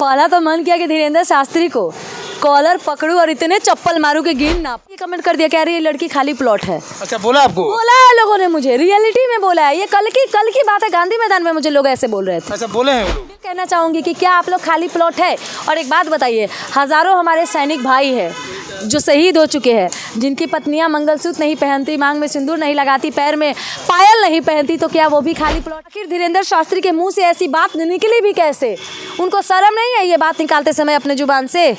पहला तो मन किया कि धीरेंद्र शास्त्री को कॉलर पकड़ू और इतने चप्पल मारू के गिन ना। ये कमेंट कर दिया कि अरे ये लड़की खाली प्लॉट है। अच्छा, बोला आपको? बोला है लोगों ने, मुझे रियलिटी में बोला है। ये कल की बात है, गांधी मैदान में मुझे लोग ऐसे बोल रहे थे। अच्छा, बोले हैं वो लोग? कहना चाहूंगी कि क्या आप लोग खाली प्लॉट है? और एक बात बताइए, हजारों हमारे सैनिक भाई है जो शहीद हो चुके हैं, जिनकी पत्नियां मंगलसूत्र नहीं पहनती, मांग में सिंदूर नहीं लगाती, पैर में पायल नहीं पहनती, तो क्या वो भी खाली प्लॉट? आखिर धीरेंद्र शास्त्री के मुंह से ऐसी बात निकली भी कैसे? उनको शर्म नहीं है ये बात निकालते समय अपने जुबान से?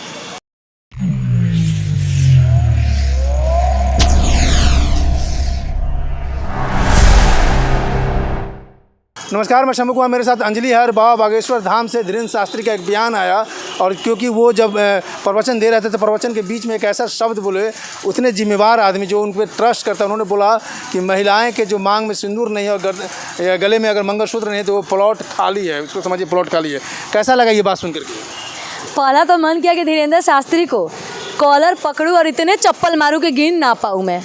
नमस्कार, मैं शंभू कुमार, मेरे साथ अंजलि है। बाबा बागेश्वर धाम से धीरेंद्र शास्त्री का एक बयान आया, और क्योंकि वो जब प्रवचन दे रहे थे तो प्रवचन के बीच में एक ऐसा शब्द बोले, उतने जिम्मेवार आदमी जो उन पर ट्रस्ट करता है, उन्होंने बोला कि महिलाएं के जो मांग में सिंदूर नहीं है और गले में अगर मंगलसूत्र नहीं है तो वो प्लॉट खाली है। उसको समझिए प्लॉट खाली है। कैसा लगा ये बात सुन करके? पहला तो मन किया कि धीरेंद्र शास्त्री को कॉलर पकड़ूं और इतने चप्पल मारूं कि गिन ना पाऊं मैं,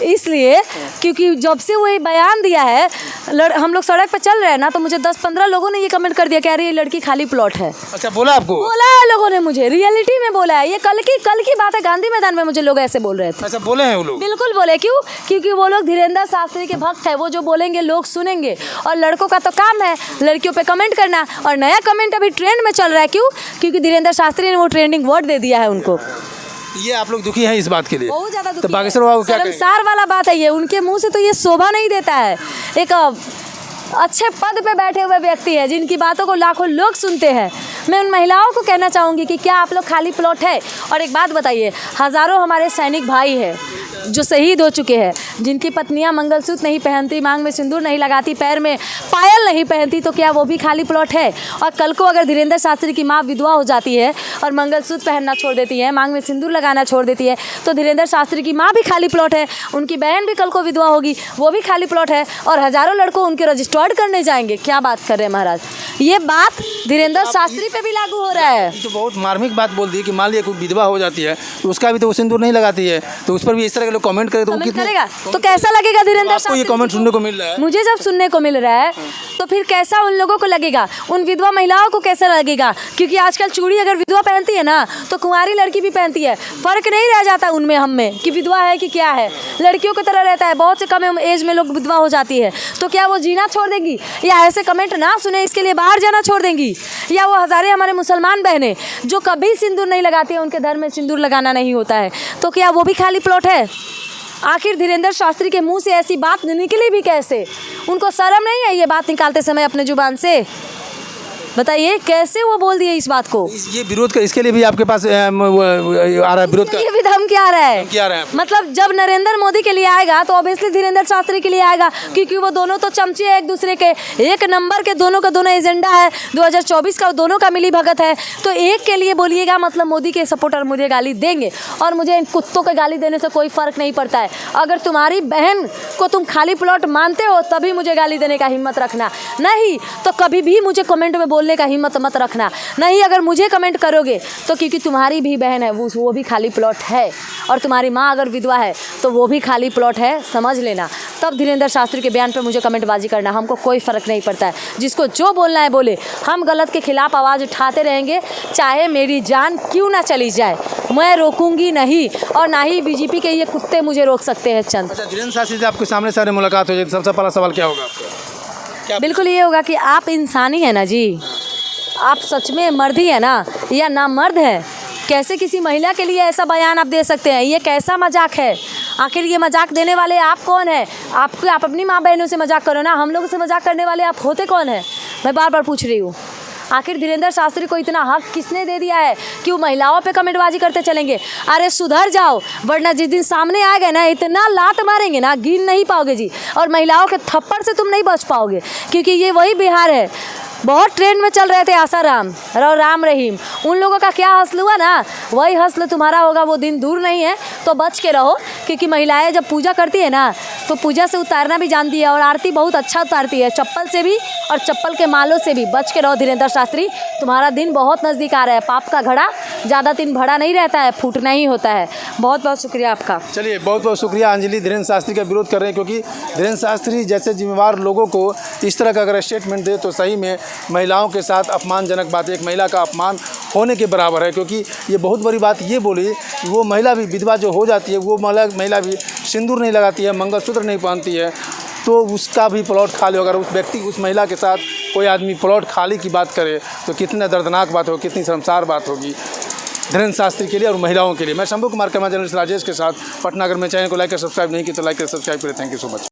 इसलिए क्योंकि जब से वो ये बयान दिया है, हम लोग सड़क पे चल रहे हैं ना, तो मुझे 10-15 लोगों ने ये कमेंट कर दिया कि अरे ये लड़की खाली प्लॉट है। अच्छा, बोला आपको? बोला है लोगों ने, मुझे रियलिटी में बोला है। ये कल की बात है, गांधी मैदान में मुझे लोग ऐसे बोल रहे थे। अच्छा, बोले हैं वो लोग? बिल्कुल बोले। क्यों? क्योंकि वो लोग धीरेंद्र शास्त्री के भक्त है। वो जो बोलेंगे लोग सुनेंगे, और लड़कों का तो काम है लड़कियों पे कमेंट करना, और नया कमेंट अभी ट्रेंड में चल रहा है। क्यों? क्योंकि धीरेंद्र शास्त्री ने वो ट्रेंडिंग वर्ड दे दिया है उनको। ये आप लोग दुखी हैं इस बात के लिए? बहुत ज्यादा दुखी तो बागेश्वर बाबू क्या कहेंगे? शर्मसार वाला बात है ये। उनके मुंह से तो ये शोभा नहीं देता है। एक अच्छे पद पे बैठे हुए व्यक्ति है, जिनकी बातों को लाखों लोग सुनते हैं। मैं उन महिलाओं को कहना चाहूँगी कि क्या आप लोग खाली प्लॉट है? और एक बात बताइए, हजारों हमारे सैनिक भाई है जो शहीद हो चुके हैं, जिनकी पत्नियां मंगलसूत्र नहीं पहनती, मांग में सिंदूर नहीं लगाती, पैर में पायल नहीं पहनती, तो क्या वो भी खाली प्लॉट है? और कल को अगर धीरेंद्र शास्त्री की माँ विधवा हो जाती है और मंगलसूत्र पहनना छोड़ देती है, मांग में सिंदूर लगाना छोड़ देती है, तो धीरेंद्र शास्त्री की माँ भी खाली प्लॉट है। उनकी बहन भी कल को विधवा होगी, वो भी खाली प्लॉट है। और हजारों लड़कों उनके रजिस्टर्ड करने जाएंगे। क्या बात कर रहे हैं महाराज? ये बात धीरेंद्र शास्त्री पे भी लागू हो रहा है। तो बहुत मार्मिक बात बोल दी कि मान लिया कोई विधवा हो जाती है तो उसका भी तो वो सिंदूर नहीं लगाती है, तो उस पर भी इस तरह के लोग कमेंट करें तो वो कितना करेगा? तो कैसा लगेगा धीरेंद्र शास्त्री? ये कमेंट सुनने को मिल रहा है, मुझे जब सुनने को मिल रहा है, तो फिर कैसा उन लोगों को लगेगा? उन विधवा महिलाओं को कैसा लगेगा? क्योंकि आजकल चूड़ी अगर विधवा पहनती है ना, तो कुंवारी लड़की भी पहनती है। फर्क नहीं रह जाता उनमें हम में कि विधवा है कि क्या है। लड़कियों की तरह रहता है। बहुत से कम एज में लोग विधवा हो जाती है, तो क्या वो जीना छोड़ देंगी? या ऐसे कमेंट ना सुने इसके लिए बाहर जाना छोड़ देंगी? या वो हजारे हमारे मुसलमान बहनें जो कभी सिंदूर नहीं लगाती है, उनके धर्म में सिंदूर लगाना नहीं होता है, तो क्या वो भी खाली प्लॉट है? आखिर धीरेंद्र शास्त्री के मुंह से ऐसी बात निकली भी कैसे? उनको शर्म नहीं है ये बात निकालते समय अपने जुबान से? बताइए कैसे वो बोल दिए इस बात को? ये विरोध का, इसके लिए भी आपके पास आ रहा है विरोध का? ये भी धमकी आ रहा है। क्या रहा है? मतलब जब नरेंद्र मोदी के लिए आएगा तो ऑब्वियसली धीरेंद्र शास्त्री के लिए आएगा, क्योंकि वो दोनों तो चमचे हैं एक दूसरे के। एक नंबर के दोनों का दोनों एजेंडा है 2024 का, दोनों का मिली भगत है। तो एक के लिए बोलिएगा मतलब मोदी के सपोर्टर मुझे गाली देंगे, और मुझे इन कुत्तों के गाली देने से कोई फर्क नहीं पड़ता है। अगर तुम्हारी बहन को तुम खाली प्लॉट मानते हो तभी मुझे गाली देने का हिम्मत रखना, नहीं तो कभी भी मुझे कमेंट में बोलने का हिम्मत मत रखना। नहीं, अगर मुझे कमेंट करोगे तो क्योंकि तुम्हारी भी बहन है, वो भी खाली प्लॉट है, और तुम्हारी माँ अगर विधवा है तो वो भी खाली प्लॉट है, समझ लेना। तब धीरेंद्र शास्त्री के बयान पर मुझे कमेंटबाजी करना, हमको कोई फ़र्क नहीं पड़ता है। जिसको जो बोलना है बोले, हम गलत के खिलाफ आवाज़ उठाते रहेंगे, चाहे मेरी जान क्यों ना चली जाए। मैं रोकूंगी नहीं, और ना ही बीजेपी के ये कुत्ते मुझे रोक सकते हैं। चंद अच्छा, धीरेंद्र शास्त्री से आपके सामने सारे मुलाकात हो जाए, सबसे पहला सवाल क्या होगा आपका? बिल्कुल ये होगा कि आप इंसानी है ना जी, आप सच में मर्द ही है ना या ना मर्द है? कैसे किसी महिला के लिए ऐसा बयान आप दे सकते हैं? ये कैसा मजाक है? आखिर ये मजाक देने वाले आप कौन है? आप अपनी माँ बहनों से मजाक करो ना, हम लोगों से मजाक करने वाले आप होते कौन है? मैं बार बार पूछ रही हूँ। आखिर धीरेंद्र शास्त्री को इतना हक किसने दे दिया है कि वो महिलाओं पे कमेंटबाजी करते चलेंगे? अरे सुधर जाओ, वरना जिस दिन सामने आ गए ना, इतना लात मारेंगे ना, गिन नहीं पाओगे जी। और महिलाओं के थप्पड़ से तुम नहीं बच पाओगे, क्योंकि ये वही बिहार है। बहुत ट्रेंड में चल रहे थे आसाराम और राम रहीम, उन लोगों का क्या हस्ल हुआ ना, वही हस्ल तुम्हारा होगा। वो दिन दूर नहीं है, तो बच के रहो। क्योंकि महिलाएं जब पूजा करती है ना, तो पूजा से उतारना भी जानती है, और आरती बहुत अच्छा उतारती है, चप्पल से भी और चप्पल के मालों से भी। बच के रहो धीरेंद्र शास्त्री, तुम्हारा दिन बहुत नज़दीक आ रहा है। पाप का घड़ा ज़्यादा दिन भरा नहीं रहता है, फूटना ही होता है। बहुत बहुत शुक्रिया आपका। चलिए, बहुत बहुत शुक्रिया। अंजलि धीरेन्द्र शास्त्री का विरोध कर रहे हैं क्योंकि धीरेन्द्र शास्त्री जैसे जिम्मेवार लोगों को इस तरह का अगर स्टेटमेंट दे तो सही में महिलाओं के साथ अपमानजनक बात है, एक महिला का अपमान होने के बराबर है। क्योंकि ये बहुत बड़ी बात ये बोली कि वो महिला भी विधवा जो हो जाती है, वो महिला भी सिंदूर नहीं लगाती है, मंगलसूत्र नहीं पहनती है, तो उसका भी प्लॉट खाली हो। अगर उस व्यक्ति उस महिला के साथ कोई आदमी प्लॉट खाली की बात करे तो कितनी दर्दनाक बात होगी, कितनी शर्मसार बात होगी धीरेन्द्र शास्त्री के लिए और महिलाओं के लिए। मैं शंभू कुमार कैमरा जर्नलिस्ट राजेश के साथ पटना। अगर मैं चैनल को लाइक और सब्सक्राइब नहीं किया तो लाइक और सब्सक्राइब करें। Thank you so much.